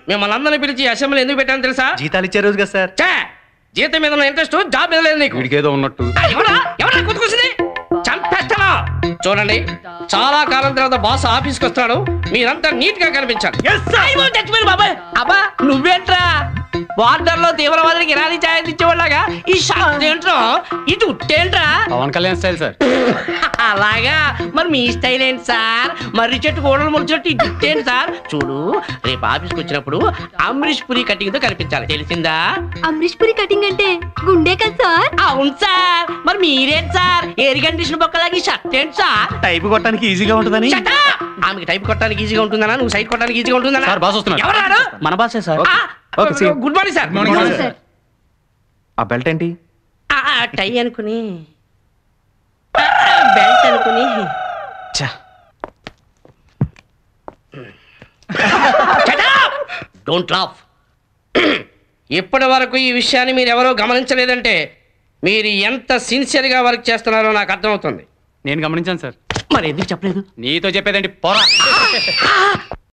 మిమ్మల్ని అందరినీ పిలిచి అసెంబ్లీ ఎందుకు పెట్టాను తెలుసా? జీతాలు ఇచ్చే రోజు కదా సార్. జీతం మీద ఉన్న ఇంట్రెస్ట్ జాబ్ మీద లేదు నీకు. వీడికేదో ఉన్నట్టు. ఎవరా గుర్తుకొచ్చింది? చంపేస్తాను. చూడండి, చాలా కాలం తర్వాత బాస్ ఆఫీస్కి వస్తాడు, మీరంతా నీట్ గా కనిపించాలి. బాబాయ్ అబ్బా నువ్వేంట్రా బార్డర్ లో తీవ్రవాదానికి ఇరానీ ఛాయలు ఇచ్చేవాళ్ళగా ఈ షర్ట్ ఏంట్రా, ఇటు ఉట్టేంట్రా? Pawan Kalyan style sir. అలాగా, మరి మీ స్టైల్ ఏంటి సార్? మర్రి చెట్టు కోడలు మురి చెట్టు ఇటు ఉట్టేంటి సార్? చూడు, రేపు ఆఫీస్కి వచ్చినప్పుడు అమరీష్ పురి కటింగ్ తో కనిపించాలి, తెలిసిందా? అమరీష్ పురి కటింగ్ అంటే గుండె కదా సార్? అవును సార్. మరి మీరేంటి సార్ ఎయిర్ కండిషన్ బొక్కలాగి షర్ట్ ఏంటి సార్? టైప్ కొట్టడానికి ఈజీగా ఉంటుందని. ఆమెకి టైప్ కొట్టడానికి ఈజీగా ఉంటుందనా, నువ్వు సైట్ కొట్టడానికి ఈజీగా ఉంటుందనా? సార్ బాస్ వస్తున్నారు. ఎవరు? మన బాసే సార్. Good morning sir. సార్ ఆ బెల్ట్ ఏంటి? టై అనుకుని, బెల్ట్ అనుకుని. Don't laugh. ఇప్పటి వరకు ఈ విషయాన్ని మీరు ఎవరో గమనించలేదంటే మీరు ఎంత సిన్సియర్గా వర్క్ చేస్తున్నారో నాకు అర్థమవుతుంది. నేను గమనించాను సార్. మరి ఎందుకు చెప్పలేదు? నీతో చెప్పేదండి పోరా.